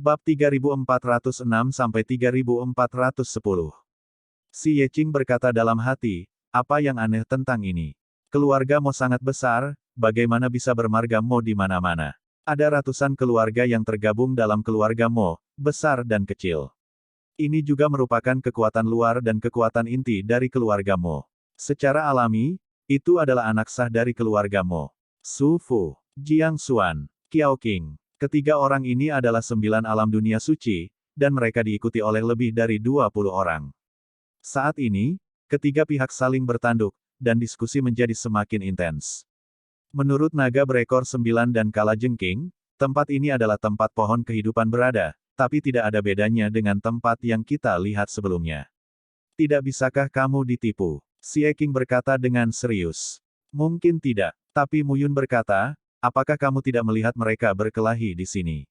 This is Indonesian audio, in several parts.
Bab 3406-3410. Si Yeqing berkata dalam hati, apa yang aneh tentang ini? Keluarga Mo sangat besar, bagaimana bisa bermarga Mo di mana-mana? Ada ratusan keluarga yang tergabung dalam keluarga Mo, besar dan kecil. Ini juga merupakan kekuatan luar dan kekuatan inti dari keluarga Mo. Secara alami, itu adalah anak sah dari keluarga Mo. Su Fu, Jiang Xuan, Qiao Qing. Ketiga orang ini adalah 9 alam dunia suci, dan mereka diikuti oleh lebih dari 20 orang. Saat ini, ketiga pihak saling bertanduk, dan diskusi menjadi semakin intens. Menurut naga berekor 9 dan kalajengking, tempat ini adalah tempat pohon kehidupan berada, tapi tidak ada bedanya dengan tempat yang kita lihat sebelumnya. Tidak bisakah kamu ditipu? Si Yeqing berkata dengan serius. Mungkin tidak, tapi Mu Yun berkata, apakah kamu tidak melihat mereka berkelahi di sini?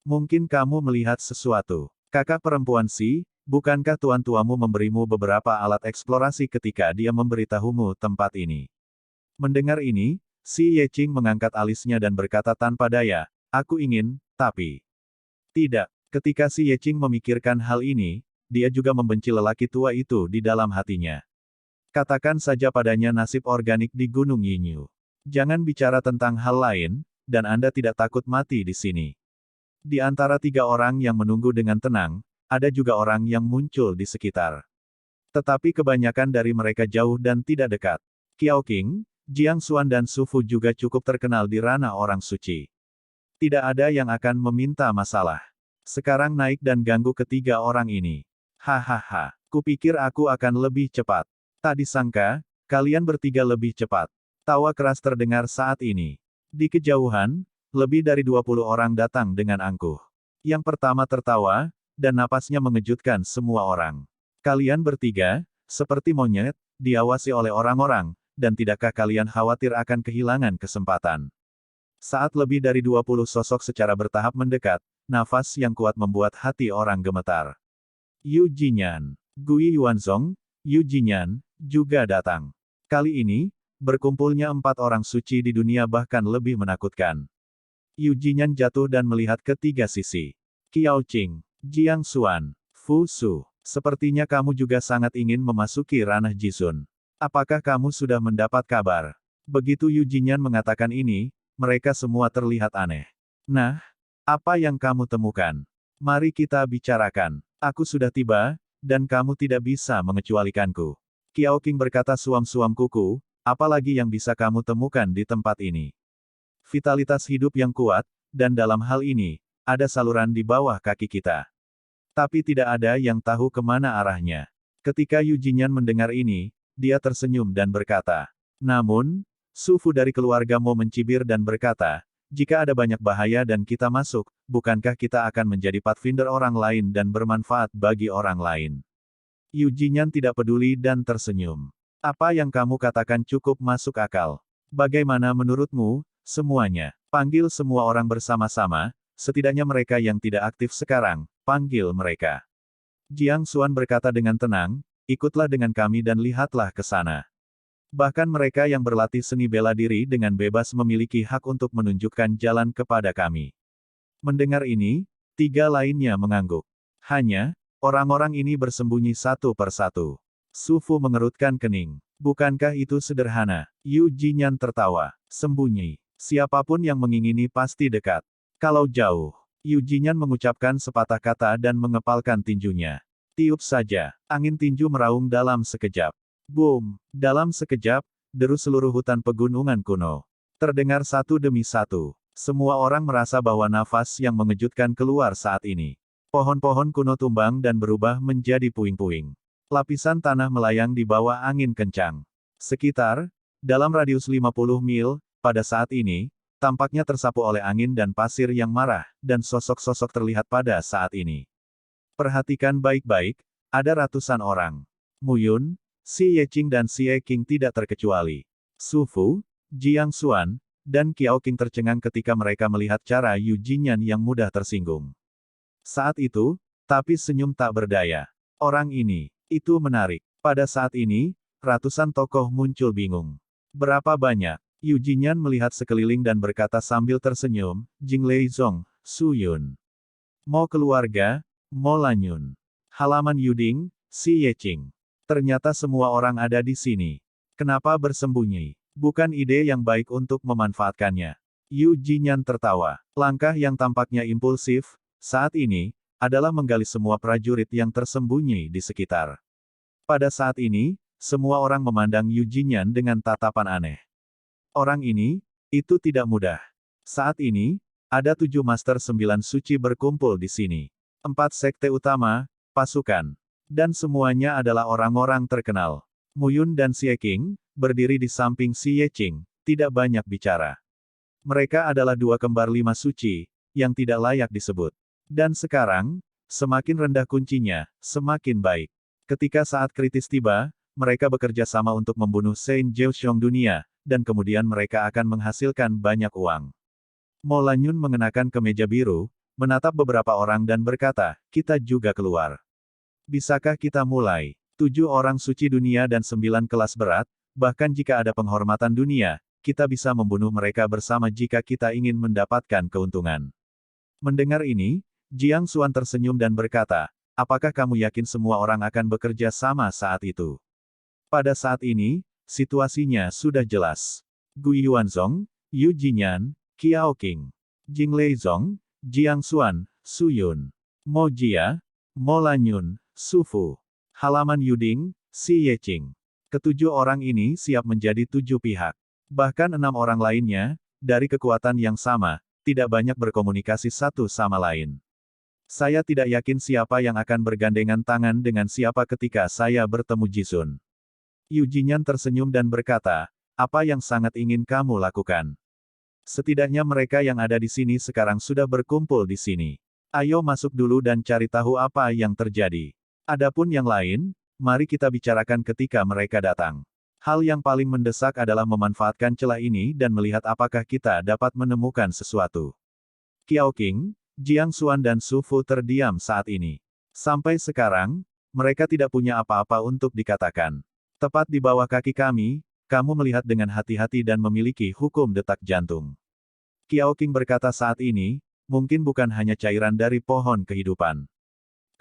Mungkin kamu melihat sesuatu. Kakak perempuan Si, bukankah tuan tuamu memberimu beberapa alat eksplorasi ketika dia memberitahumu tempat ini? Mendengar ini, Si Yeqing mengangkat alisnya dan berkata tanpa daya, aku ingin, tapi... Tidak. Ketika Si Yeqing memikirkan hal ini, dia juga membenci lelaki tua itu di dalam hatinya. Katakan saja padanya nasib organik di Gunung Yinyu. Jangan bicara tentang hal lain, dan Anda tidak takut mati di sini. Di antara 3 orang yang menunggu dengan tenang, ada juga orang yang muncul di sekitar. Tetapi kebanyakan dari mereka jauh dan tidak dekat. Qiao Qing, Jiang Xuan dan Su Fu juga cukup terkenal di ranah orang suci. Tidak ada yang akan meminta masalah. Sekarang naik dan ganggu ketiga orang ini. Hahaha, kupikir aku akan lebih cepat. Tak disangka, kalian bertiga lebih cepat. Tawa keras terdengar saat ini. Di kejauhan, lebih dari 20 orang datang dengan angkuh. Yang pertama tertawa, dan napasnya mengejutkan semua orang. Kalian bertiga, seperti monyet, diawasi oleh orang-orang, dan tidakkah kalian khawatir akan kehilangan kesempatan? Saat lebih dari 20 sosok secara bertahap mendekat, nafas yang kuat membuat hati orang gemetar. Yu Jinyan, Gui Yuanzong, Yu Jinyan, juga datang. Kali ini, berkumpulnya 4 orang suci di dunia bahkan lebih menakutkan. Yu Jinyan jatuh dan melihat ketiga sisi. Qiao Qing, Jiang Xuan, Fu Su, sepertinya kamu juga sangat ingin memasuki ranah Jizun. Apakah kamu sudah mendapat kabar? Begitu Yu Jinyan mengatakan ini, mereka semua terlihat aneh. Nah, apa yang kamu temukan? Mari kita bicarakan. Aku sudah tiba, dan kamu tidak bisa mengecualikanku. Qiao Qing berkata suam-suam kuku, apalagi yang bisa kamu temukan di tempat ini? Vitalitas hidup yang kuat, dan dalam hal ini, ada saluran di bawah kaki kita. Tapi tidak ada yang tahu kemana arahnya. Ketika Yu Jinyan mendengar ini, dia tersenyum dan berkata. Namun, Su Fu dari keluarga Mo mencibir dan berkata, jika ada banyak bahaya dan kita masuk, bukankah kita akan menjadi pathfinder orang lain dan bermanfaat bagi orang lain? Yu Jinyan tidak peduli dan tersenyum. Apa yang kamu katakan cukup masuk akal. Bagaimana menurutmu, semuanya? Panggil semua orang bersama-sama, setidaknya mereka yang tidak aktif sekarang, panggil mereka. Jiang Xuan berkata dengan tenang, ikutlah dengan kami dan lihatlah ke sana. Bahkan mereka yang berlatih seni bela diri dengan bebas memiliki hak untuk menunjukkan jalan kepada kami. Mendengar ini, 3 lainnya mengangguk. Hanya, orang-orang ini bersembunyi satu persatu. Su Fu mengerutkan kening. Bukankah itu sederhana? Yu Jinyan tertawa. Sembunyi. Siapapun yang mengingini pasti dekat. Kalau jauh. Yu Jinyan mengucapkan sepatah kata dan mengepalkan tinjunya. Tiup saja. Angin tinju meraung dalam sekejap. Boom! Dalam sekejap, deru seluruh hutan pegunungan kuno. Terdengar satu demi satu. Semua orang merasa bahwa nafas yang mengejutkan keluar saat ini. Pohon-pohon kuno tumbang dan berubah menjadi puing-puing. Lapisan tanah melayang di bawah angin kencang. Sekitar, dalam radius 50 mil, pada saat ini, tampaknya tersapu oleh angin dan pasir yang marah, dan sosok-sosok terlihat pada saat ini. Perhatikan baik-baik, ada ratusan orang. Mu Yun, Si Yeqing dan Si Yeqing tidak terkecuali. Su Fu, Jiang Xuan, dan Qiao Qing tercengang ketika mereka melihat cara Yu Jinyan yang mudah tersinggung. Saat itu, tapi senyum tak berdaya. Orang ini, itu menarik. Pada saat ini, ratusan tokoh muncul bingung. Berapa banyak? Yu Jinyan melihat sekeliling dan berkata sambil tersenyum, Jing Lei Zong, Su Yun. Mo keluarga, Mo Lanyun. Halaman Yuding, Si Yeqing. Ternyata semua orang ada di sini. Kenapa bersembunyi? Bukan ide yang baik untuk memanfaatkannya. Yu Jinyan tertawa. Langkah yang tampaknya impulsif, saat ini, adalah menggali semua prajurit yang tersembunyi di sekitar. Pada saat ini, semua orang memandang Yu Jinyan dengan tatapan aneh. Orang ini, itu tidak mudah. Saat ini, ada 7 Master 9 Suci berkumpul di sini. 4 sekte utama, pasukan. Dan semuanya adalah orang-orang terkenal. Muyun dan Xie Qing, berdiri di samping Si Yeqing, tidak banyak bicara. Mereka adalah 2 kembar 5 suci, yang tidak layak disebut. Dan sekarang, semakin rendah kuncinya, semakin baik. Ketika saat kritis tiba, mereka bekerja sama untuk membunuh Saint Zhouxiong dunia, dan kemudian mereka akan menghasilkan banyak uang. Mo Lanyun mengenakan kemeja biru, menatap beberapa orang dan berkata, kita juga keluar. Bisakah kita mulai? 7 orang suci dunia dan 9 kelas berat, bahkan jika ada penghormatan dunia, kita bisa membunuh mereka bersama jika kita ingin mendapatkan keuntungan. Mendengar ini, Jiang Xuan tersenyum dan berkata, apakah kamu yakin semua orang akan bekerja sama saat itu? Pada saat ini, situasinya sudah jelas. Gui Yuanzong, Yu Jinyan, Qiao Qing, Jing Leizong, Jiang Xuan, Su Yun, Mo Jia, Mo Lanyun, Su Fu. Halaman Yuding, Si Yeqing. Ketujuh orang ini siap menjadi 7 pihak. Bahkan 6 orang lainnya, dari kekuatan yang sama, tidak banyak berkomunikasi satu sama lain. Saya tidak yakin siapa yang akan bergandengan tangan dengan siapa ketika saya bertemu Jisun. Yu Jinyan tersenyum dan berkata, apa yang sangat ingin kamu lakukan? Setidaknya mereka yang ada di sini sekarang sudah berkumpul di sini. Ayo masuk dulu dan cari tahu apa yang terjadi. Adapun yang lain, mari kita bicarakan ketika mereka datang. Hal yang paling mendesak adalah memanfaatkan celah ini dan melihat apakah kita dapat menemukan sesuatu. Qiao Qing, Jiang Xuan dan Su Fu terdiam saat ini. Sampai sekarang, mereka tidak punya apa-apa untuk dikatakan. Tepat di bawah kaki kami, kamu melihat dengan hati-hati dan memiliki hukum detak jantung. Qiao Qing berkata saat ini, mungkin bukan hanya cairan dari pohon kehidupan.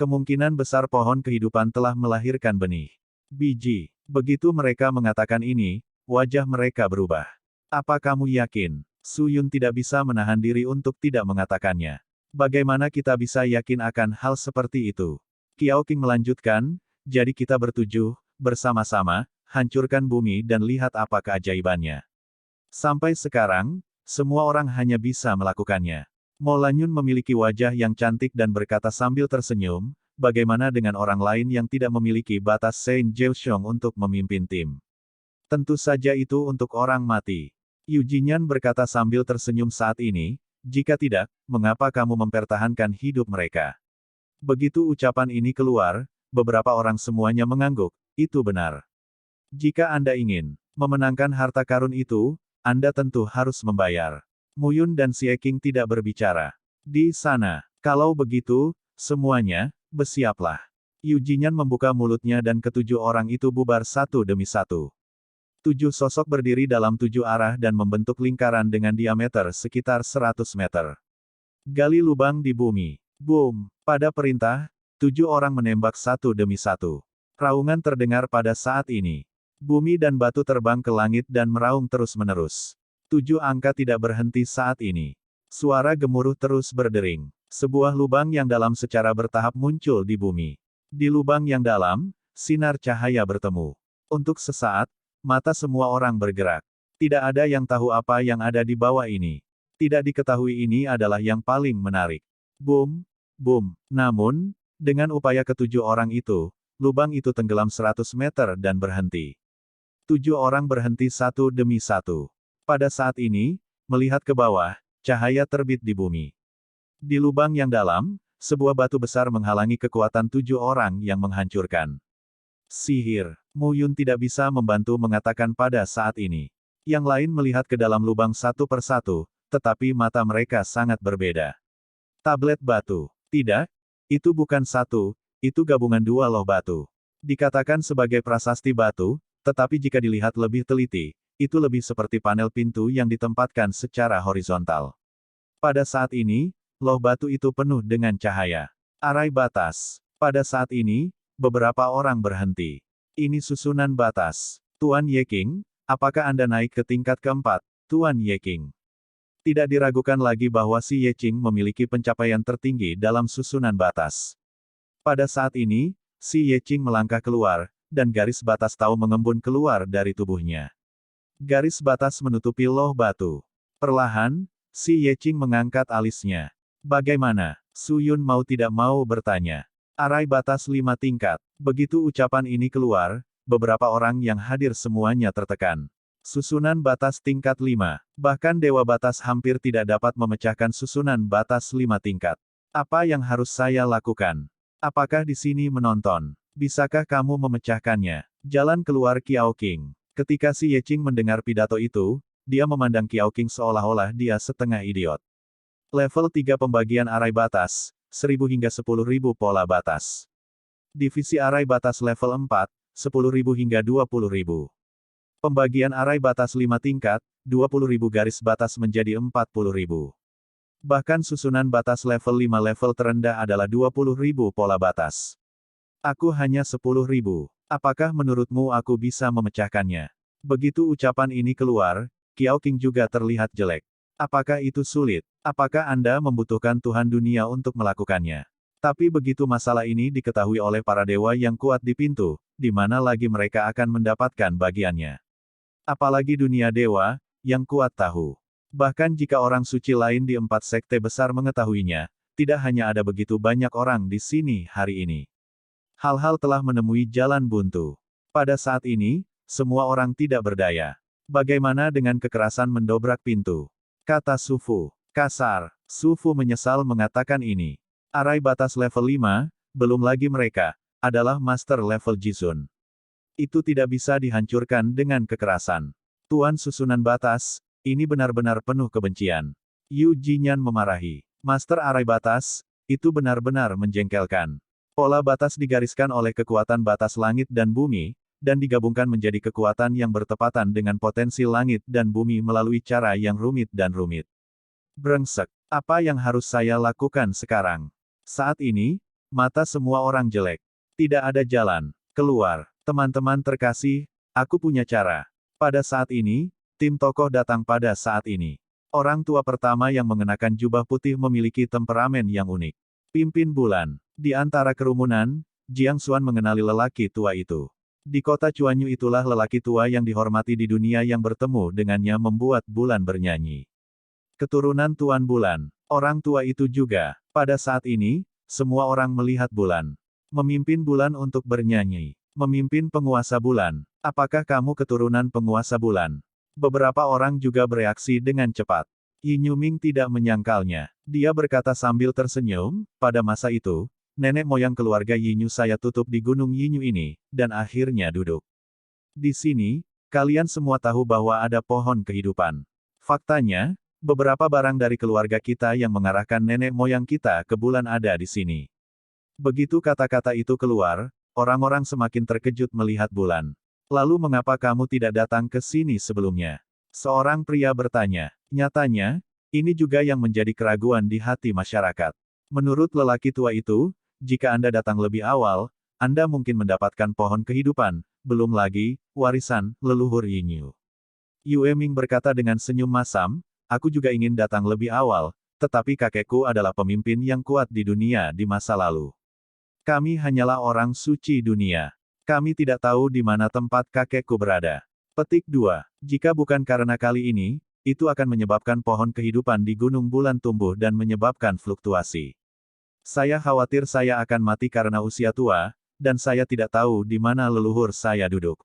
Kemungkinan besar pohon kehidupan telah melahirkan benih. Biji. Begitu mereka mengatakan ini, wajah mereka berubah. Apa kamu yakin? Su Yun tidak bisa menahan diri untuk tidak mengatakannya. Bagaimana kita bisa yakin akan hal seperti itu? Qiao Qing melanjutkan, jadi kita bertujuh, bersama-sama, hancurkan bumi dan lihat apa keajaibannya. Sampai sekarang, semua orang hanya bisa melakukannya. Mo Lanyun memiliki wajah yang cantik dan berkata sambil tersenyum, bagaimana dengan orang lain yang tidak memiliki batas Saint Zhouxiong untuk memimpin tim? Tentu saja itu untuk orang mati. Yu Jinyan berkata sambil tersenyum saat ini, jika tidak, mengapa kamu mempertahankan hidup mereka? Begitu ucapan ini keluar, beberapa orang semuanya mengangguk, itu benar. Jika Anda ingin memenangkan harta karun itu, Anda tentu harus membayar. Muyun dan Xie Qing tidak berbicara. Di sana. Kalau begitu, semuanya, bersiaplah. Yu Jinyan membuka mulutnya dan ketujuh orang itu bubar satu demi satu. 7 sosok berdiri dalam 7 arah dan membentuk lingkaran dengan diameter sekitar 100 meter. Gali lubang di bumi. Boom. Pada perintah, 7 orang menembak satu demi satu. Raungan terdengar pada saat ini. Bumi dan batu terbang ke langit dan meraung terus-menerus. 7 angka tidak berhenti saat ini. Suara gemuruh terus berdering. Sebuah lubang yang dalam secara bertahap muncul di bumi. Di lubang yang dalam, sinar cahaya bertemu. Untuk sesaat, mata semua orang bergerak. Tidak ada yang tahu apa yang ada di bawah ini. Tidak diketahui ini adalah yang paling menarik. Boom, boom. Namun, dengan upaya ketujuh orang itu, lubang itu tenggelam 100 meter dan berhenti. 7 orang berhenti satu demi satu. Pada saat ini, melihat ke bawah, cahaya terbit di bumi. Di lubang yang dalam, sebuah batu besar menghalangi kekuatan 7 orang yang menghancurkan. Sihir. Mo Yun tidak bisa membantu mengatakan pada saat ini. Yang lain melihat ke dalam lubang satu persatu, tetapi mata mereka sangat berbeda. Tablet batu. Tidak, itu bukan satu, itu gabungan 2 loh batu. Dikatakan sebagai prasasti batu, tetapi jika dilihat lebih teliti, itu lebih seperti panel pintu yang ditempatkan secara horizontal. Pada saat ini, loh batu itu penuh dengan cahaya. Arai batas. Pada saat ini, beberapa orang berhenti. Ini susunan batas. Tuan Yeking, apakah Anda naik ke tingkat keempat, Tuan Yeking? Tidak diragukan lagi bahwa si Yeqing memiliki pencapaian tertinggi dalam susunan batas. Pada saat ini, si Yeqing melangkah keluar, dan garis batas tahu mengembun keluar dari tubuhnya. Garis batas menutupi loh batu. Perlahan, si Yeqing mengangkat alisnya. Bagaimana? Su Yun mau tidak mau bertanya. Arai batas 5 tingkat. Begitu ucapan ini keluar, beberapa orang yang hadir semuanya tertekan. Susunan batas tingkat 5. Bahkan Dewa Batas hampir tidak dapat memecahkan susunan batas 5 tingkat. Apa yang harus saya lakukan? Apakah di sini menonton? Bisakah kamu memecahkannya? Jalan keluar Qiao Qing. Ketika si Yeqing mendengar pidato itu, dia memandang Qiao Qing seolah-olah dia setengah idiot. Level 3 pembagian arai batas, 1000 hingga 10.000 pola batas. Divisi arai batas level 4, 10.000 hingga 20.000. Pembagian arai batas 5 tingkat, 20.000 garis batas menjadi 40.000. Bahkan susunan batas level 5 level terendah adalah 20.000 pola batas. Aku hanya 10.000. Apakah menurutmu aku bisa memecahkannya? Begitu ucapan ini keluar, Qiao Qing juga terlihat jelek. Apakah itu sulit? Apakah Anda membutuhkan Tuhan dunia untuk melakukannya? Tapi begitu masalah ini diketahui oleh para dewa yang kuat di pintu, di mana lagi mereka akan mendapatkan bagiannya? Apalagi dunia dewa, yang kuat tahu. Bahkan jika orang suci lain di 4 sekte besar mengetahuinya, tidak hanya ada begitu banyak orang di sini hari ini. Hal-hal telah menemui jalan buntu. Pada saat ini, semua orang tidak berdaya. Bagaimana dengan kekerasan mendobrak pintu? Kata Su Fu. Kasar. Su Fu menyesal mengatakan ini. Arai batas level 5, belum lagi mereka, adalah master level Jizun. Itu tidak bisa dihancurkan dengan kekerasan. Tuan susunan batas, ini benar-benar penuh kebencian. Yu Jinyan memarahi. Master arai batas, itu benar-benar menjengkelkan. Pola batas digariskan oleh kekuatan batas langit dan bumi, dan digabungkan menjadi kekuatan yang bertepatan dengan potensi langit dan bumi melalui cara yang rumit dan rumit. Brengsek. Apa yang harus saya lakukan sekarang? Saat ini, mata semua orang jelek. Tidak ada jalan keluar. Teman-teman terkasih, aku punya cara. Pada saat ini, tim tokoh datang pada saat ini. Orang tua pertama yang mengenakan jubah putih memiliki temperamen yang unik. Pimpin bulan. Di antara kerumunan, Jiang Xuan mengenali lelaki tua itu. Di kota Chuanyu itulah lelaki tua yang dihormati di dunia yang bertemu dengannya membuat bulan bernyanyi. Keturunan Tuan Bulan. Orang tua itu juga. Pada saat ini, semua orang melihat bulan. Memimpin bulan untuk bernyanyi. Memimpin penguasa bulan. Apakah kamu keturunan penguasa bulan? Beberapa orang juga bereaksi dengan cepat. Yin Yuming tidak menyangkalnya. Dia berkata sambil tersenyum, pada masa itu, nenek moyang keluarga Yinyu saya tutup di gunung Yinyu ini, dan akhirnya duduk. Di sini, kalian semua tahu bahwa ada pohon kehidupan. Faktanya, beberapa barang dari keluarga kita yang mengarahkan nenek moyang kita ke bulan ada di sini. Begitu kata-kata itu keluar, orang-orang semakin terkejut melihat bulan. Lalu mengapa kamu tidak datang ke sini sebelumnya? Seorang pria bertanya. Nyatanya, ini juga yang menjadi keraguan di hati masyarakat. Menurut lelaki tua itu, jika Anda datang lebih awal, Anda mungkin mendapatkan pohon kehidupan, belum lagi, warisan, leluhur Yinyu. Yue Ming berkata dengan senyum masam, aku juga ingin datang lebih awal, tetapi kakekku adalah pemimpin yang kuat di dunia di masa lalu. Kami hanyalah orang suci dunia. Kami tidak tahu di mana tempat kakekku berada. Petik 2. Jika bukan karena kali ini, itu akan menyebabkan pohon kehidupan di Gunung Bulan tumbuh dan menyebabkan fluktuasi. Saya khawatir saya akan mati karena usia tua, dan saya tidak tahu di mana leluhur saya duduk.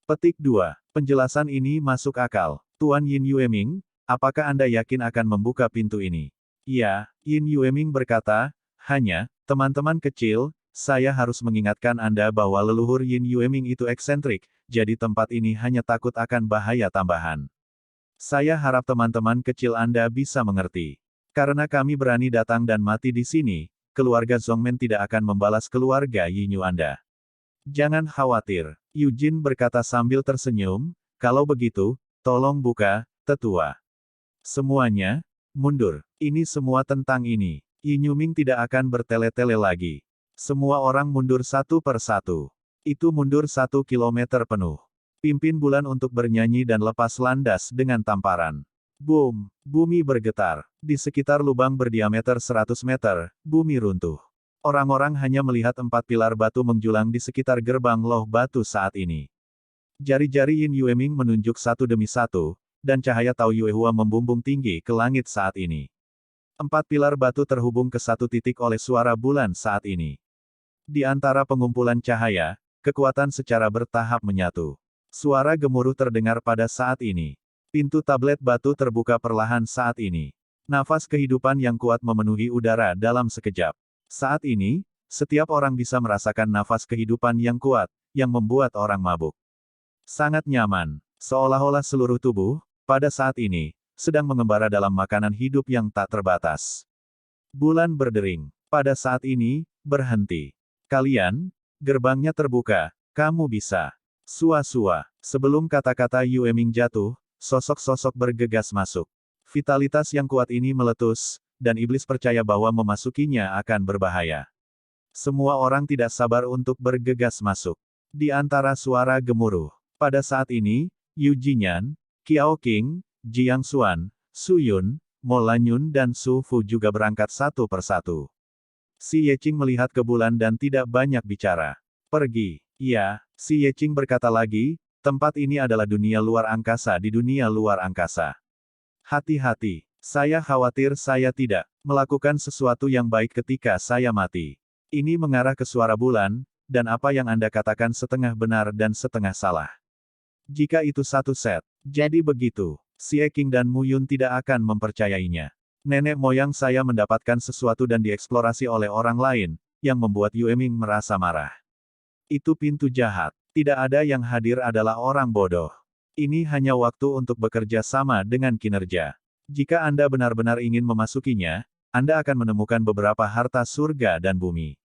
Petik 2. Penjelasan ini masuk akal. Tuan Yin Yueming, apakah Anda yakin akan membuka pintu ini? Ya, Yin Yueming berkata, hanya, teman-teman kecil, saya harus mengingatkan Anda bahwa leluhur Yin Yueming itu eksentrik, jadi tempat ini hanya takut akan bahaya tambahan. Saya harap teman-teman kecil Anda bisa mengerti. Karena kami berani datang dan mati di sini, keluarga Zhongmen tidak akan membalas keluarga Yinyu Anda. Jangan khawatir, Eugene berkata sambil tersenyum, kalau begitu, tolong buka, tetua. Semuanya, Mundur. Ini semua tentang ini. Yin Yuming tidak akan bertele-tele lagi. Semua orang mundur satu per satu. Itu mundur 1 kilometer penuh. Pimpin bulan untuk bernyanyi dan lepas landas dengan tamparan. Boom! Bumi bergetar. Di sekitar lubang berdiameter 100 meter, bumi runtuh. Orang-orang hanya melihat 4 pilar batu menjulang di sekitar gerbang loh batu saat ini. Jari-jari Yin Yueming menunjuk satu demi satu, dan cahaya Tao Yuehua membumbung tinggi ke langit saat ini. 4 pilar batu terhubung ke satu titik oleh suara bulan saat ini. Di antara pengumpulan cahaya, kekuatan secara bertahap menyatu. Suara gemuruh terdengar pada saat ini. Pintu tablet batu terbuka perlahan saat ini. Nafas kehidupan yang kuat memenuhi udara dalam sekejap. Saat ini, setiap orang bisa merasakan nafas kehidupan yang kuat, yang membuat orang mabuk. Sangat nyaman, seolah-olah seluruh tubuh, pada saat ini, sedang mengembara dalam makanan hidup yang tak terbatas. Bulan berdering. Pada saat ini, berhenti. Kalian, gerbangnya terbuka, kamu bisa. Sua-sua. Sebelum kata-kata Yueming jatuh, sosok-sosok bergegas masuk. Vitalitas yang kuat ini meletus, dan iblis percaya bahwa memasukinya akan berbahaya. Semua orang tidak sabar untuk bergegas masuk. Di antara suara gemuruh. Pada saat ini, Yu Jinyan, Qiao Qing, Jiang Xuan, Su Yun, Mo Lanyun dan Su Fu juga berangkat satu persatu. Si Yeqing melihat ke bulan dan tidak banyak bicara. Pergi. Ya, si Yeqing berkata lagi, tempat ini adalah dunia luar angkasa di dunia luar angkasa. Hati-hati, saya khawatir saya tidak melakukan sesuatu yang baik ketika saya mati. Ini mengarah ke suara bulan, dan apa yang Anda katakan setengah benar dan setengah salah. Jika itu satu set, jadi begitu, si Yeqing dan Mu Yun tidak akan mempercayainya. Nenek moyang saya mendapatkan sesuatu dan dieksplorasi oleh orang lain, yang membuat Yueming merasa marah. Itu pintu jahat. Tidak ada yang hadir adalah orang bodoh. Ini hanya waktu untuk bekerja sama dengan kinerja. Jika Anda benar-benar ingin memasukinya, Anda akan menemukan beberapa harta surga dan bumi.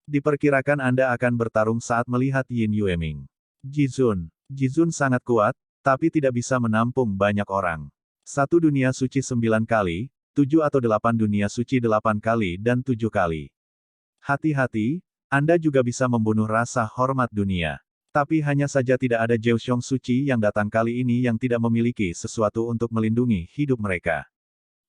Diperkirakan Anda akan bertarung saat melihat Yin Yueming. Jizun. Jizun sangat kuat, tapi tidak bisa menampung banyak orang. 1 dunia suci 9 kali, 7 atau 8 dunia suci 8 kali dan 7 kali. Hati-hati, Anda juga bisa membunuh rasa hormat dunia. Tapi hanya saja tidak ada Jeoxiong suci yang datang kali ini yang tidak memiliki sesuatu untuk melindungi hidup mereka.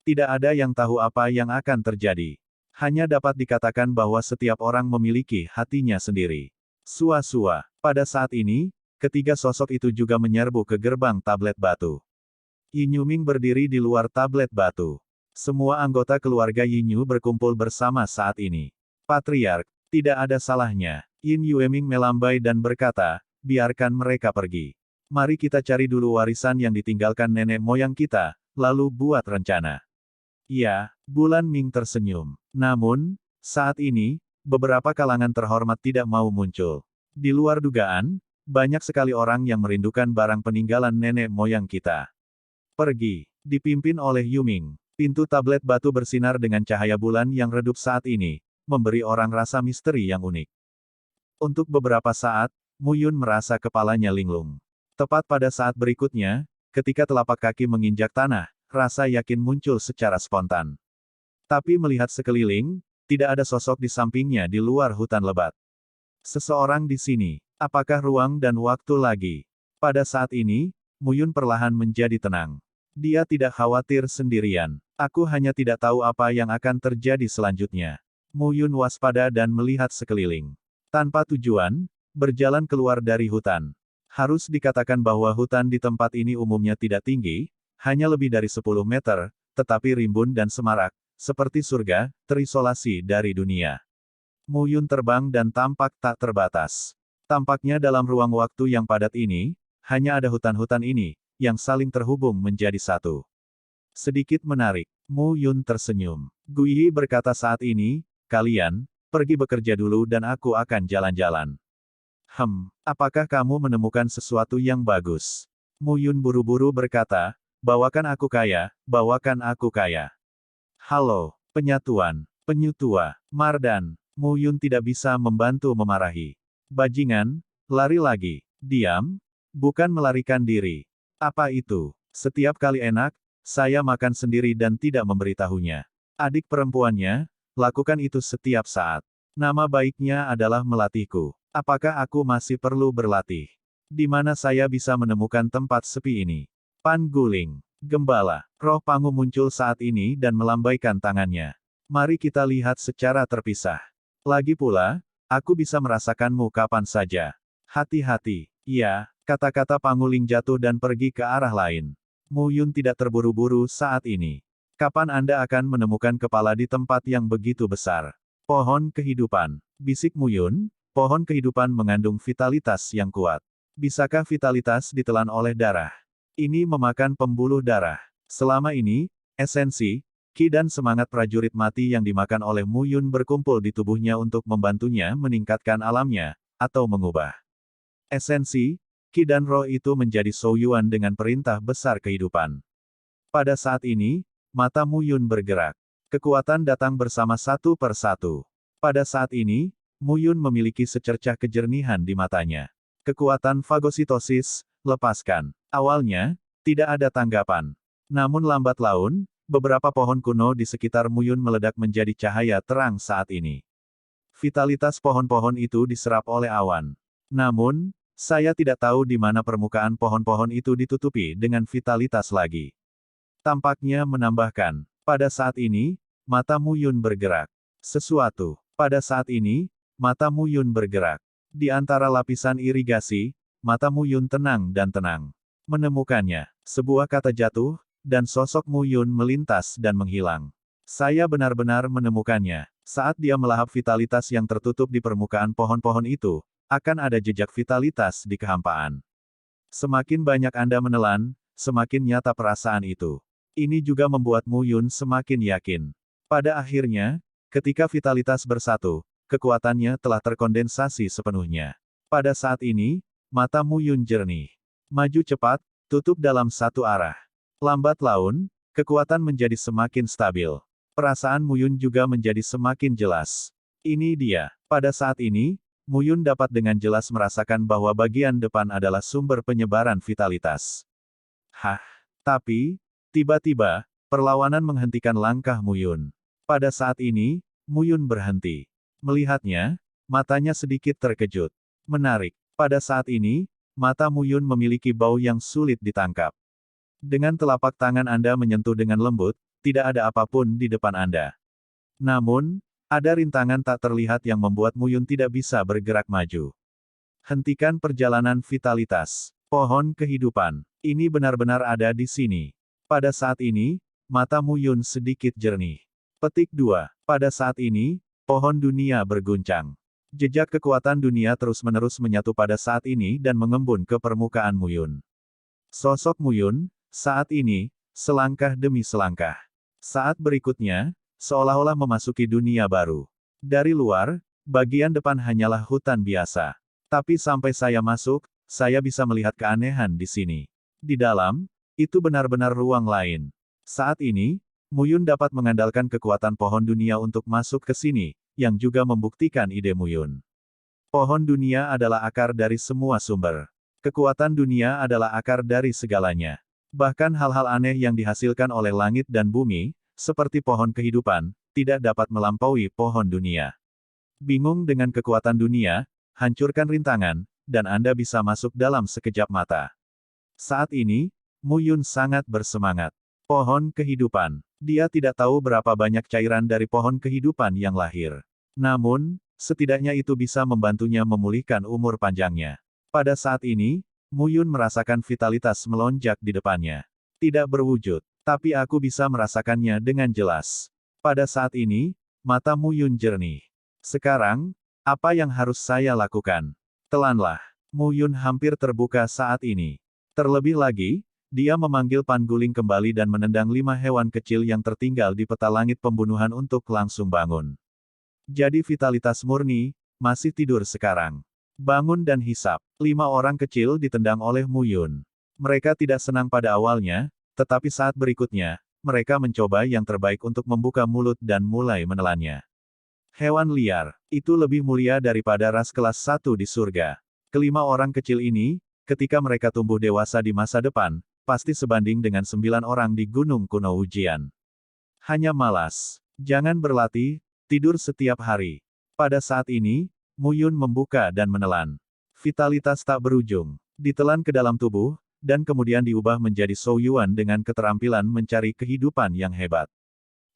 Tidak ada yang tahu apa yang akan terjadi. Hanya dapat dikatakan bahwa setiap orang memiliki hatinya sendiri. Sua-sua. Pada saat ini, ketiga sosok itu juga menyerbu ke gerbang tablet batu. Yin Yuming berdiri di luar tablet batu. Semua anggota keluarga Yin Yu berkumpul bersama saat ini. Patriark, tidak ada salahnya. Yin Yueming melambai dan berkata, biarkan mereka pergi. Mari kita cari dulu warisan yang ditinggalkan nenek moyang kita, lalu buat rencana. Iya, Bulan Ming tersenyum. Namun, saat ini, beberapa kalangan terhormat tidak mau muncul. Di luar dugaan, banyak sekali orang yang merindukan barang peninggalan nenek moyang kita. Pergi, dipimpin oleh Yuming. Pintu tablet batu bersinar dengan cahaya bulan yang redup saat ini, memberi orang rasa misteri yang unik. Untuk beberapa saat, Mu Yun merasa kepalanya linglung. Tepat pada saat berikutnya, ketika telapak kaki menginjak tanah, rasa yakin muncul secara spontan. Tapi melihat sekeliling, tidak ada sosok di sampingnya di luar hutan lebat. Seseorang di sini. Apakah ruang dan waktu lagi? Pada saat ini, Mu Yun perlahan menjadi tenang. Dia tidak khawatir sendirian. Aku hanya tidak tahu apa yang akan terjadi selanjutnya. Mu Yun waspada dan melihat sekeliling. Tanpa tujuan, berjalan keluar dari hutan. Harus dikatakan bahwa hutan di tempat ini umumnya tidak tinggi, hanya lebih dari 10 meter, tetapi rimbun dan semarak, seperti surga, terisolasi dari dunia. Mu Yun terbang dan tampak tak terbatas. Tampaknya dalam ruang waktu yang padat ini, hanya ada hutan-hutan ini, yang saling terhubung menjadi satu. Sedikit menarik, Mu Yun tersenyum. Guiyi berkata saat ini, kalian, pergi bekerja dulu dan aku akan jalan-jalan. Apakah kamu menemukan sesuatu yang bagus? Mu Yun buru-buru berkata, bawakan aku kaya, bawakan aku kaya. Halo, penyatuan, penyutua, Mardan. Mu Yun tidak bisa membantu memarahi. Bajingan, lari lagi. Diam, bukan melarikan diri. Apa itu? Setiap kali enak, saya makan sendiri dan tidak memberitahunya. Adik perempuannya, lakukan itu setiap saat. Nama baiknya adalah melatihku. Apakah aku masih perlu berlatih? Di mana saya bisa menemukan tempat sepi ini? Pan Guling, Gembala, roh Pangu muncul saat ini dan melambaikan tangannya. Mari kita lihat secara terpisah. Lagi pula, aku bisa merasakanmu kapan saja. Hati-hati. Iya, kata-kata Panguling jatuh dan pergi ke arah lain. Mu Yun tidak terburu-buru saat ini. Kapan Anda akan menemukan kepala di tempat yang begitu besar? Pohon kehidupan. Bisik Mu Yun, pohon kehidupan mengandung vitalitas yang kuat. Bisakah vitalitas ditelan oleh darah? Ini memakan pembuluh darah. Selama ini, esensi, ki dan semangat prajurit mati yang dimakan oleh Mu Yun berkumpul di tubuhnya untuk membantunya meningkatkan alamnya, atau mengubah. Esensi, ki dan roh itu menjadi Souyuan dengan perintah besar kehidupan. Pada saat ini, mata Mu Yun bergerak. Kekuatan datang bersama satu per satu. Pada saat ini, Mu Yun memiliki secercah kejernihan di matanya. Kekuatan fagositosis, lepaskan. Awalnya, tidak ada tanggapan. Namun lambat laun, beberapa pohon kuno di sekitar Mu Yun meledak menjadi cahaya terang saat ini. Vitalitas pohon-pohon itu diserap oleh awan. Namun, saya tidak tahu di mana permukaan pohon-pohon itu ditutupi dengan vitalitas lagi. Tampaknya menambahkan, pada saat ini, mata Mu Yun bergerak. Sesuatu. Pada saat ini, mata Mu Yun bergerak. Di antara lapisan irigasi, mata Mu Yun tenang dan tenang. Menemukannya. Sebuah kata jatuh, dan sosok Mu Yun melintas dan menghilang. Saya benar-benar menemukannya. Saat dia melahap vitalitas yang tertutup di permukaan pohon-pohon itu, akan ada jejak vitalitas di kehampaan. Semakin banyak Anda menelan, semakin nyata perasaan itu. Ini juga membuat Mu Yun semakin yakin. Pada akhirnya, ketika vitalitas bersatu, kekuatannya telah terkondensasi sepenuhnya. Pada saat ini, mata Mu Yun jernih. Maju cepat, tutup dalam satu arah. Lambat laun, kekuatan menjadi semakin stabil. Perasaan Mu Yun juga menjadi semakin jelas. Ini dia. Pada saat ini, Mu Yun dapat dengan jelas merasakan bahwa bagian depan adalah sumber penyebaran vitalitas. Hah? Tapi, tiba-tiba, perlawanan menghentikan langkah Mu Yun. Pada saat ini, Mu Yun berhenti. Melihatnya, matanya sedikit terkejut. Menarik. Pada saat ini, mata Mu Yun memiliki bau yang sulit ditangkap. Dengan telapak tangan Anda menyentuh dengan lembut, tidak ada apapun di depan Anda. Namun, ada rintangan tak terlihat yang membuat Mu Yun tidak bisa bergerak maju. Hentikan perjalanan vitalitas. Pohon kehidupan. Ini benar-benar ada di sini. Pada saat ini, mata Mu Yun sedikit jernih. Petik 2. Pada saat ini, pohon dunia berguncang. Jejak kekuatan dunia terus-menerus menyatu pada saat ini dan mengembun ke permukaan Mu Yun. Sosok Mu Yun, saat ini, selangkah demi selangkah. Saat berikutnya, seolah-olah memasuki dunia baru. Dari luar, bagian depan hanyalah hutan biasa. Tapi sampai saya masuk, saya bisa melihat keanehan di sini. Di dalam, itu benar-benar ruang lain. Saat ini, Mu Yun dapat mengandalkan kekuatan pohon dunia untuk masuk ke sini, yang juga membuktikan ide Mu Yun. Pohon dunia adalah akar dari semua sumber. Kekuatan dunia adalah akar dari segalanya. Bahkan hal-hal aneh yang dihasilkan oleh langit dan bumi, seperti pohon kehidupan, tidak dapat melampaui pohon dunia. Bingung dengan kekuatan dunia, hancurkan rintangan, dan Anda bisa masuk dalam sekejap mata. Saat ini, Mu Yun sangat bersemangat. Pohon kehidupan. Dia tidak tahu berapa banyak cairan dari pohon kehidupan yang lahir. Namun, setidaknya itu bisa membantunya memulihkan umur panjangnya. Pada saat ini, Mu Yun merasakan vitalitas melonjak di depannya. Tidak berwujud. Tapi aku bisa merasakannya dengan jelas. Pada saat ini, mata Mu Yun jernih. Sekarang, apa yang harus saya lakukan? Telanlah. Mu Yun hampir terbuka saat ini. Terlebih lagi, dia memanggil Pan Guling kembali dan menendang 5 hewan kecil yang tertinggal di peta langit pembunuhan untuk langsung bangun. Jadi vitalitas murni, masih tidur sekarang. Bangun dan hisap. 5 orang kecil ditendang oleh Mu Yun. Mereka tidak senang pada awalnya, tetapi saat berikutnya, mereka mencoba yang terbaik untuk membuka mulut dan mulai menelannya. Hewan liar, itu lebih mulia daripada ras kelas 1 di surga. Kelima orang kecil ini, ketika mereka tumbuh dewasa di masa depan, pasti sebanding dengan 9 orang di gunung kuno ujian. Hanya malas. Jangan berlatih, tidur setiap hari. Pada saat ini, Mu Yun membuka dan menelan. Vitalitas tak berujung. Ditelan ke dalam tubuh, dan kemudian diubah menjadi Zhou Yuan dengan keterampilan mencari kehidupan yang hebat.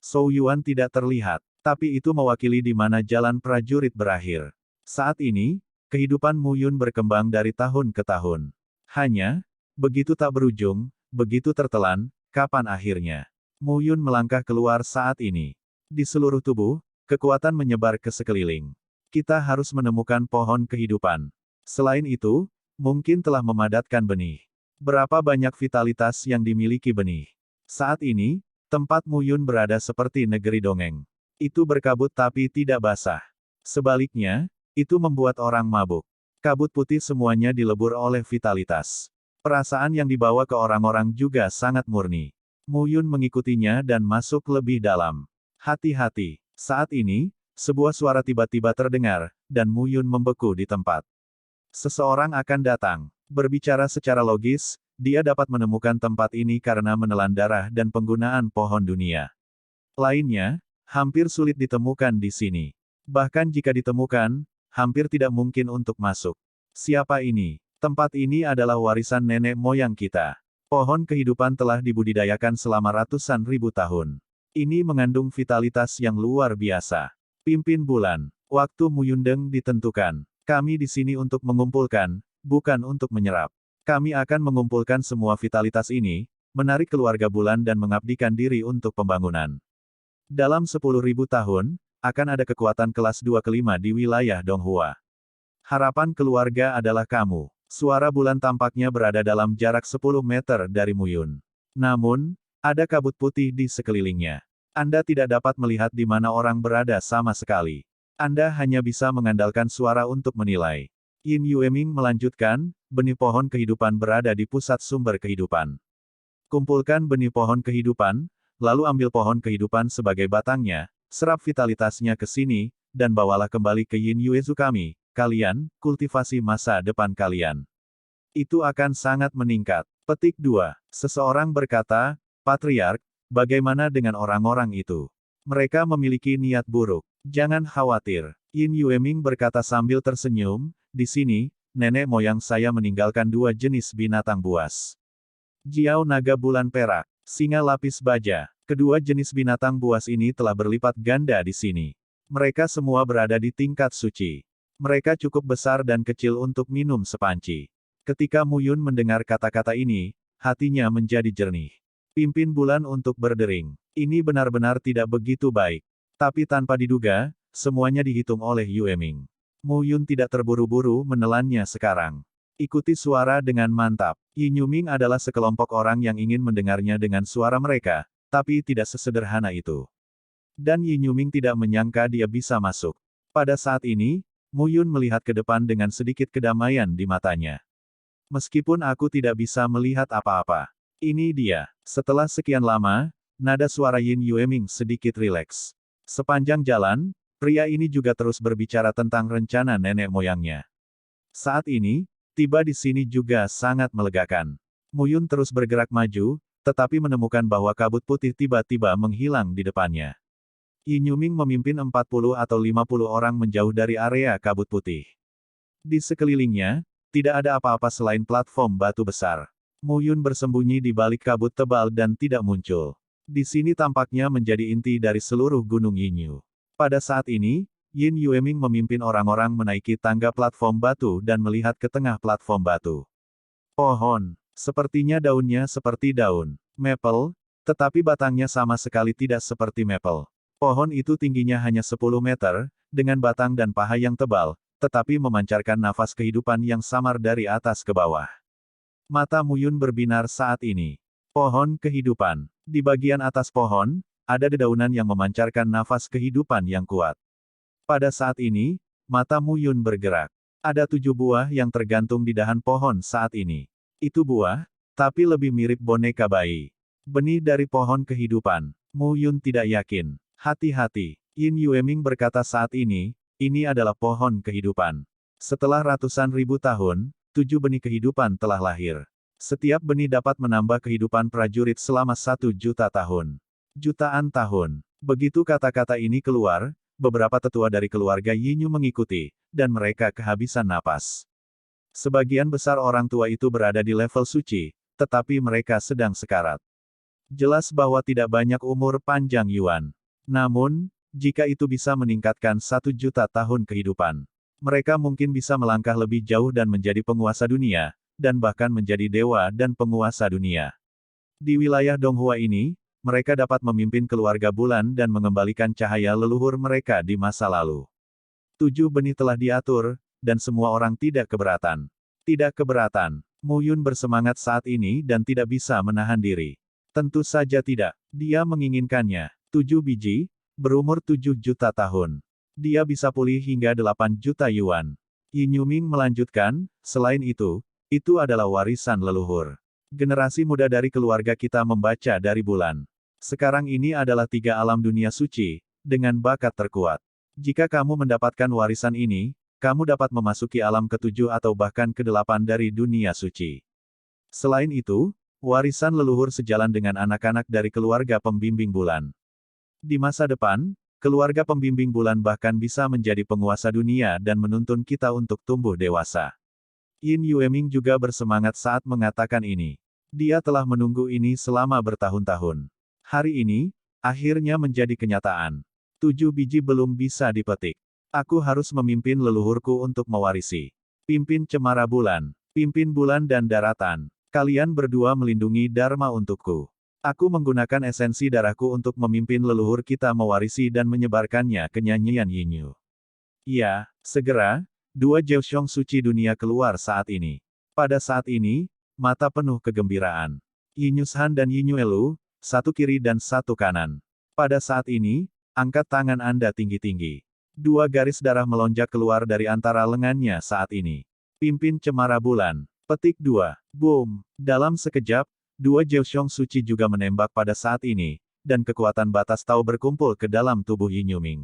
Zhou Yuan tidak terlihat, tapi itu mewakili di mana jalan prajurit berakhir. Saat ini, kehidupan Mu Yun berkembang dari tahun ke tahun. Hanya, begitu tak berujung, begitu tertelan, kapan akhirnya? Mu Yun melangkah keluar saat ini. Di seluruh tubuh, kekuatan menyebar ke sekeliling. Kita harus menemukan pohon kehidupan. Selain itu, mungkin telah memadatkan benih. Berapa banyak vitalitas yang dimiliki benih? Saat ini, tempat Mu Yun berada seperti negeri dongeng. Itu berkabut tapi tidak basah. Sebaliknya, itu membuat orang mabuk. Kabut putih semuanya dilebur oleh vitalitas. Perasaan yang dibawa ke orang-orang juga sangat murni. Mu Yun mengikutinya dan masuk lebih dalam. Hati-hati. Saat ini, sebuah suara tiba-tiba terdengar, dan Mu Yun membeku di tempat. Seseorang akan datang. Berbicara secara logis, dia dapat menemukan tempat ini karena menelan darah dan penggunaan pohon dunia. Lainnya, hampir sulit ditemukan di sini. Bahkan jika ditemukan, hampir tidak mungkin untuk masuk. Siapa ini? Tempat ini adalah warisan nenek moyang kita. Pohon kehidupan telah dibudidayakan selama ratusan ribu tahun. Ini mengandung vitalitas yang luar biasa. Pimpin bulan. Waktu Mu Yundeng ditentukan. Kami di sini untuk mengumpulkan, bukan untuk menyerap. Kami akan mengumpulkan semua vitalitas ini, menarik keluarga bulan dan mengabdikan diri untuk pembangunan. Dalam 10.000 tahun, akan ada kekuatan kelas 2 kelima di wilayah Donghua. Harapan keluarga adalah kamu. Suara bulan tampaknya berada dalam jarak 10 meter dari Mu Yun. Namun, ada kabut putih di sekelilingnya. Anda tidak dapat melihat di mana orang berada sama sekali. Anda hanya bisa mengandalkan suara untuk menilai. Yin Yueming melanjutkan, benih pohon kehidupan berada di pusat sumber kehidupan. Kumpulkan benih pohon kehidupan, lalu ambil pohon kehidupan sebagai batangnya, serap vitalitasnya ke sini, dan bawalah kembali ke Yin Yuezu kami, kalian, kultivasi masa depan kalian. Itu akan sangat meningkat. Petik 2. Seseorang berkata, Patriark, bagaimana dengan orang-orang itu? Mereka memiliki niat buruk. Jangan khawatir. Yin Yueming berkata sambil tersenyum, di sini, nenek moyang saya meninggalkan 2 jenis binatang buas. Jiao naga bulan perak, singa lapis baja. Kedua jenis binatang buas ini telah berlipat ganda di sini. Mereka semua berada di tingkat suci. Mereka cukup besar dan kecil untuk minum sepanci. Ketika Mu Yun mendengar kata-kata ini, hatinya menjadi jernih. Pimpin bulan untuk berdering. Ini benar-benar tidak begitu baik. Tapi tanpa diduga, semuanya dihitung oleh Yueming. Mu Yun tidak terburu-buru menelannya sekarang. Ikuti suara dengan mantap. Yin Yuming adalah sekelompok orang yang ingin mendengarnya dengan suara mereka, tapi tidak sesederhana itu. Dan Yin Yuming tidak menyangka dia bisa masuk. Pada saat ini, Mu Yun melihat ke depan dengan sedikit kedamaian di matanya. Meskipun aku tidak bisa melihat apa-apa. Ini dia. Setelah sekian lama, nada suara Yin Yueming sedikit rileks. Sepanjang jalan, pria ini juga terus berbicara tentang rencana nenek moyangnya. Saat ini, tiba di sini juga sangat melegakan. Mu Yun terus bergerak maju, tetapi menemukan bahwa kabut putih tiba-tiba menghilang di depannya. Yin Yuming memimpin 40 atau 50 orang menjauh dari area kabut putih. Di sekelilingnya, tidak ada apa-apa selain platform batu besar. Mu Yun bersembunyi di balik kabut tebal dan tidak muncul. Di sini tampaknya menjadi inti dari seluruh gunung Yinyu. Pada saat ini, Yin Yueming memimpin orang-orang menaiki tangga platform batu dan melihat ke tengah platform batu. Pohon. Sepertinya daunnya seperti daun maple, tetapi batangnya sama sekali tidak seperti maple. Pohon itu tingginya hanya 10 meter, dengan batang dan paha yang tebal, tetapi memancarkan nafas kehidupan yang samar dari atas ke bawah. Mata Mu Yun berbinar saat ini. Pohon kehidupan. Di bagian atas pohon, ada dedaunan yang memancarkan nafas kehidupan yang kuat. Pada saat ini, mata Mu Yun bergerak. Ada 7 buah yang tergantung di dahan pohon saat ini. Itu buah, tapi lebih mirip boneka bayi. Benih dari pohon kehidupan. Mu Yun tidak yakin. Hati-hati. Yin Yueming berkata saat ini adalah pohon kehidupan. Setelah ratusan ribu tahun, 7 benih kehidupan telah lahir. Setiap benih dapat menambah kehidupan prajurit selama 1 juta tahun. Jutaan tahun. Begitu kata-kata ini keluar, beberapa tetua dari keluarga Yinyu mengikuti, dan mereka kehabisan napas. Sebagian besar orang tua itu berada di level suci, tetapi mereka sedang sekarat. Jelas bahwa tidak banyak umur panjang Yuan. Namun, jika itu bisa meningkatkan 1 juta tahun kehidupan, mereka mungkin bisa melangkah lebih jauh dan menjadi penguasa dunia, dan bahkan menjadi dewa dan penguasa dunia. Di wilayah Donghua ini, mereka dapat memimpin keluarga bulan dan mengembalikan cahaya leluhur mereka di masa lalu. 7 benih telah diatur, dan semua orang tidak keberatan. Tidak keberatan. Mu Yun bersemangat saat ini dan tidak bisa menahan diri. Tentu saja tidak. Dia menginginkannya. 7 biji, berumur 7 juta tahun. Dia bisa pulih hingga 8 juta yuan. Yin Yuming melanjutkan, selain itu adalah warisan leluhur. Generasi muda dari keluarga kita membaca dari bulan. Sekarang ini adalah 3 alam dunia suci, dengan bakat terkuat. Jika kamu mendapatkan warisan ini, kamu dapat memasuki alam ke-7 atau bahkan ke-8 dari dunia suci. Selain itu, warisan leluhur sejalan dengan anak-anak dari keluarga pembimbing bulan. Di masa depan, keluarga pembimbing bulan bahkan bisa menjadi penguasa dunia dan menuntun kita untuk tumbuh dewasa. Yin Yueming juga bersemangat saat mengatakan ini. Dia telah menunggu ini selama bertahun-tahun. Hari ini, akhirnya menjadi kenyataan. 7 biji belum bisa dipetik. Aku harus memimpin leluhurku untuk mewarisi. Pimpin cemara bulan. Pimpin bulan dan daratan. Kalian berdua melindungi Dharma untukku. Aku menggunakan esensi darahku untuk memimpin leluhur kita mewarisi dan menyebarkannya ke nyanyian Yinyu. Ya, segera, 2 Jiuxiong suci dunia keluar saat ini. Pada saat ini, mata penuh kegembiraan. Yinyu Han dan Yinyu Elu, satu kiri dan satu kanan. Pada saat ini, angkat tangan Anda tinggi-tinggi. 2 garis darah melonjak keluar dari antara lengannya saat ini. Pimpin cemara bulan. Petik 2. Boom. Dalam sekejap, 2 Jiuxiong suci juga menembak pada saat ini, dan kekuatan batas Tao berkumpul ke dalam tubuh Yin Yuming.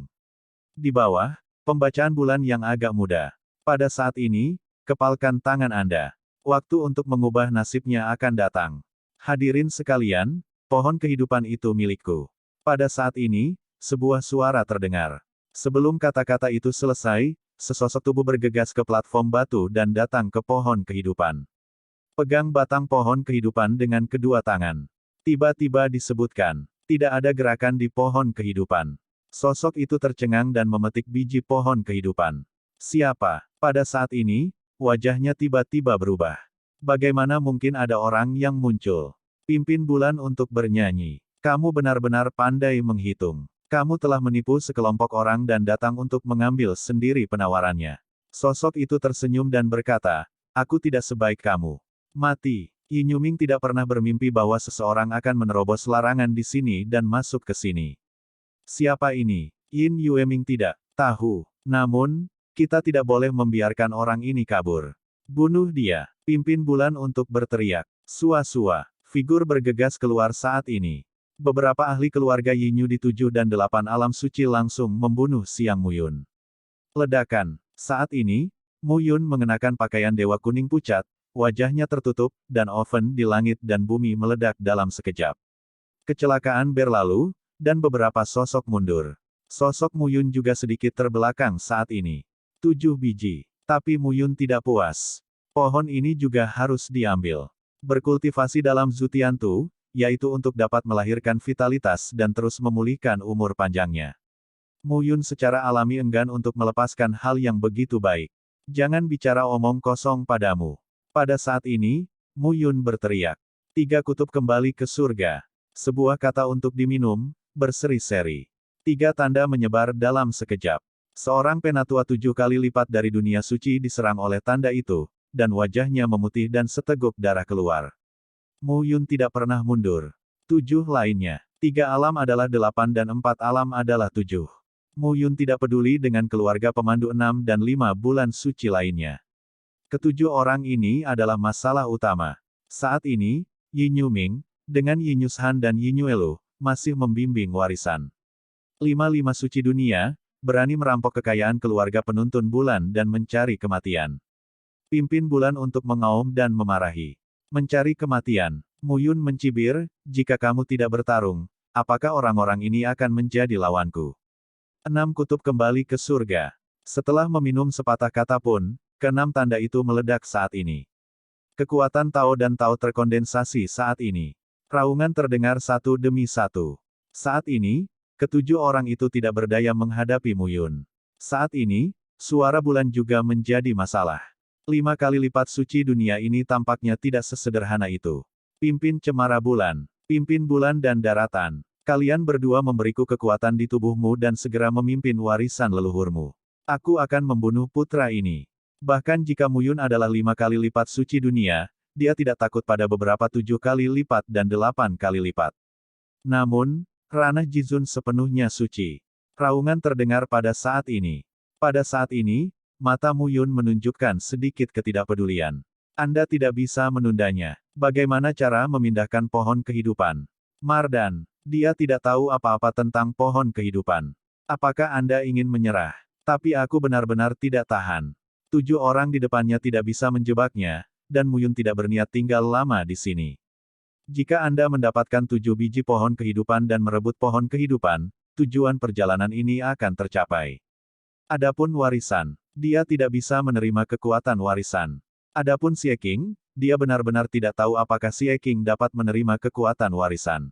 Di bawah, pembacaan bulan yang agak muda. Pada saat ini, kepalkan tangan Anda. Waktu untuk mengubah nasibnya akan datang. Hadirin sekalian, pohon kehidupan itu milikku. Pada saat ini, sebuah suara terdengar. Sebelum kata-kata itu selesai, sesosok tubuh bergegas ke platform batu dan datang ke pohon kehidupan. Pegang batang pohon kehidupan dengan kedua tangan. Tiba-tiba disebutkan, tidak ada gerakan di pohon kehidupan. Sosok itu tercengang dan memetik biji pohon kehidupan. Siapa? Pada saat ini, wajahnya tiba-tiba berubah. Bagaimana mungkin ada orang yang muncul? Pimpin bulan untuk bernyanyi. Kamu benar-benar pandai menghitung. Kamu telah menipu sekelompok orang dan datang untuk mengambil sendiri penawarannya. Sosok itu tersenyum dan berkata, aku tidak sebaik kamu. Mati. Yin Yuming tidak pernah bermimpi bahwa seseorang akan menerobos larangan di sini dan masuk ke sini. Siapa ini? Yin Yueming tidak tahu. Namun, kita tidak boleh membiarkan orang ini kabur. Bunuh dia. Pimpin bulan untuk berteriak. Sua-sua. Figur bergegas keluar saat ini. Beberapa ahli keluarga Yinyu di 7 dan 8 alam suci langsung membunuh Siang Muyun. Ledakan. Saat ini, Muyun mengenakan pakaian dewa kuning pucat, wajahnya tertutup, dan oven di langit dan bumi meledak dalam sekejap. Kecelakaan berlalu, dan beberapa sosok mundur. Sosok Muyun juga sedikit terbelakang saat ini. 7 biji. Tapi Muyun tidak puas. Pohon ini juga harus diambil. Berkultivasi dalam Zutiantu, yaitu untuk dapat melahirkan vitalitas dan terus memulihkan umur panjangnya. Muyun secara alami enggan untuk melepaskan hal yang begitu baik. Jangan bicara omong kosong padamu. Pada saat ini, Muyun berteriak. 3 kutub kembali ke surga. Sebuah kata untuk diminum, berseri-seri. 3 tanda menyebar dalam sekejap. Seorang penatua 7 kali lipat dari dunia suci diserang oleh tanda itu, dan wajahnya memutih dan seteguk darah keluar. Mu Yun tidak pernah mundur. 7 lainnya. 3 alam adalah 8 dan 4 alam adalah 7. Mu Yun tidak peduli dengan keluarga pemandu 6 dan 5 bulan suci lainnya. Ketujuh orang ini adalah masalah utama. Saat ini, Yin Yuming, dengan Yin Han dan Yin Elu, masih membimbing warisan. 5 suci dunia, berani merampok kekayaan keluarga penuntun bulan dan mencari kematian. Pimpin bulan untuk mengaum dan memarahi. Mencari kematian. Muyun mencibir, jika kamu tidak bertarung, apakah orang-orang ini akan menjadi lawanku? 6 kutub kembali ke surga. Setelah meminum sepatah kata pun, keenam tanda itu meledak saat ini. Kekuatan Tao dan Tao terkondensasi saat ini. Raungan terdengar satu demi satu. Saat ini, ketujuh orang itu tidak berdaya menghadapi Muyun. Saat ini, suara bulan juga menjadi masalah. 5 kali lipat suci dunia ini tampaknya tidak sesederhana itu. Pimpin cemara bulan. Pimpin bulan dan daratan. Kalian berdua memberiku kekuatan di tubuhmu dan segera memimpin warisan leluhurmu. Aku akan membunuh putra ini. Bahkan jika Muyun adalah 5 kali lipat suci dunia, dia tidak takut pada beberapa 7 kali lipat dan 8 kali lipat. Namun, ranah Jizun sepenuhnya suci. Raungan terdengar pada saat ini. Pada saat ini, mata Muyun menunjukkan sedikit ketidakpedulian. Anda tidak bisa menundanya. Bagaimana cara memindahkan pohon kehidupan? Mardan, dia tidak tahu apa-apa tentang pohon kehidupan. Apakah Anda ingin menyerah? Tapi aku benar-benar tidak tahan. 7 orang di depannya tidak bisa menjebaknya, dan Muyun tidak berniat tinggal lama di sini. Jika Anda mendapatkan 7 biji pohon kehidupan dan merebut pohon kehidupan, tujuan perjalanan ini akan tercapai. Adapun warisan, dia tidak bisa menerima kekuatan warisan. Adapun Xie Qing, dia benar-benar tidak tahu apakah Xie Qing dapat menerima kekuatan warisan.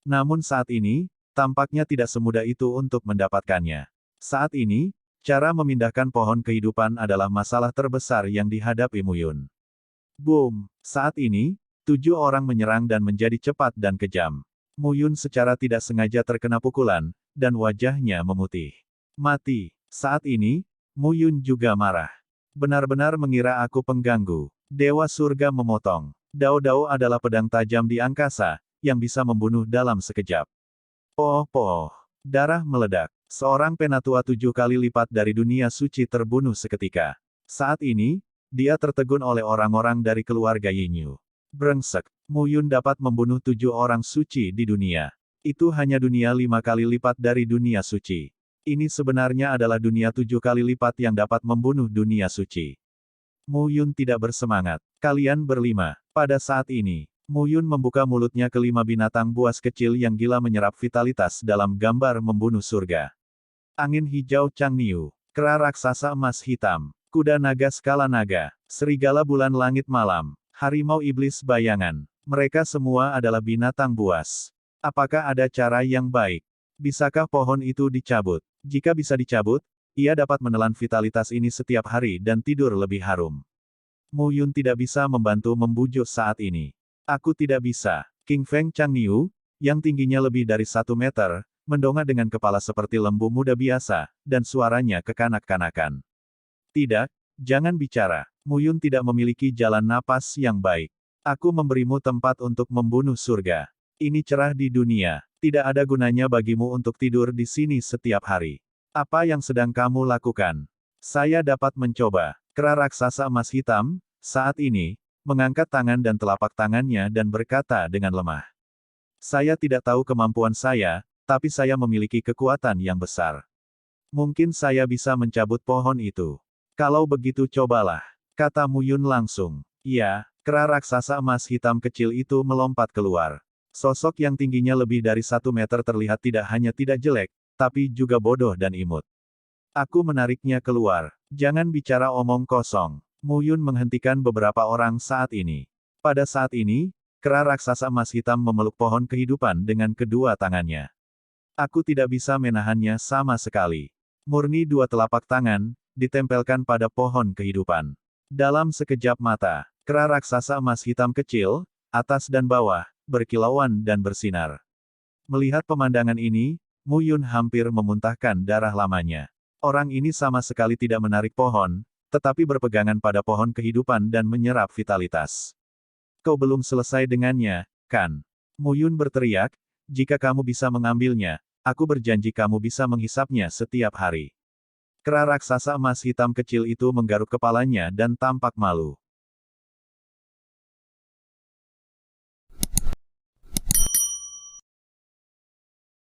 Namun saat ini, tampaknya tidak semudah itu untuk mendapatkannya. Saat ini, cara memindahkan pohon kehidupan adalah masalah terbesar yang dihadapi Muyun. Boom! Saat ini, 7 orang menyerang dan menjadi cepat dan kejam. Muyun secara tidak sengaja terkena pukulan, dan wajahnya memutih. Mati. Saat ini, Muyun juga marah. Benar-benar mengira aku pengganggu. Dewa surga memotong. Dao-dao adalah pedang tajam di angkasa, yang bisa membunuh dalam sekejap. Poh. Darah meledak. Seorang penatua 7 kali lipat dari dunia suci terbunuh seketika. Saat ini, dia tertegun oleh orang-orang dari keluarga Yinyu. Brengsek. Muyun dapat membunuh 7 orang suci di dunia. Itu hanya dunia 5 kali lipat dari dunia suci. Ini sebenarnya adalah dunia 7 kali lipat yang dapat membunuh dunia suci. Muyun tidak bersemangat. Kalian berlima. Pada saat ini, Muyun membuka mulutnya ke 5 binatang buas kecil yang gila menyerap vitalitas dalam gambar membunuh surga. Angin hijau Changniu, kera raksasa emas hitam, kuda naga skala naga, serigala bulan langit malam, harimau iblis bayangan. Mereka semua adalah binatang buas. Apakah ada cara yang baik? Bisakah pohon itu dicabut? Jika bisa dicabut, ia dapat menelan vitalitas ini setiap hari dan tidur lebih harum. Muyun tidak bisa membantu membujuk saat ini. Aku tidak bisa. King Feng Changniu, yang tingginya lebih dari 1 meter, mendongak dengan kepala seperti lembu muda biasa, dan suaranya kekanak-kanakan. Tidak, jangan bicara. Muyun tidak memiliki jalan napas yang baik. Aku memberimu tempat untuk membunuh surga. Ini cerah di dunia. Tidak ada gunanya bagimu untuk tidur di sini setiap hari. Apa yang sedang kamu lakukan? Saya dapat mencoba. Kera raksasa emas hitam, saat ini, mengangkat tangan dan telapak tangannya dan berkata dengan lemah. Saya tidak tahu kemampuan saya, tapi saya memiliki kekuatan yang besar. Mungkin saya bisa mencabut pohon itu. Kalau begitu cobalah, kata Muyun langsung. Iya, kera raksasa emas hitam kecil itu melompat keluar. Sosok yang tingginya lebih dari 1 meter terlihat tidak hanya tidak jelek, tapi juga bodoh dan imut. Aku menariknya keluar. Jangan bicara omong kosong. Muyun menghentikan beberapa orang saat ini. Pada saat ini, kera raksasa emas hitam memeluk pohon kehidupan dengan kedua tangannya. Aku tidak bisa menahannya sama sekali. Murni 2 telapak tangan, ditempelkan pada pohon kehidupan. Dalam sekejap mata, kera raksasa emas hitam kecil, atas dan bawah, berkilauan dan bersinar. Melihat pemandangan ini, Muyun hampir memuntahkan darah lamanya. Orang ini sama sekali tidak menarik pohon, tetapi berpegangan pada pohon kehidupan dan menyerap vitalitas. Kau belum selesai dengannya, kan? Muyun berteriak, jika kamu bisa mengambilnya, aku berjanji kamu bisa menghisapnya setiap hari. Kera raksasa emas hitam kecil itu menggaruk kepalanya dan tampak malu.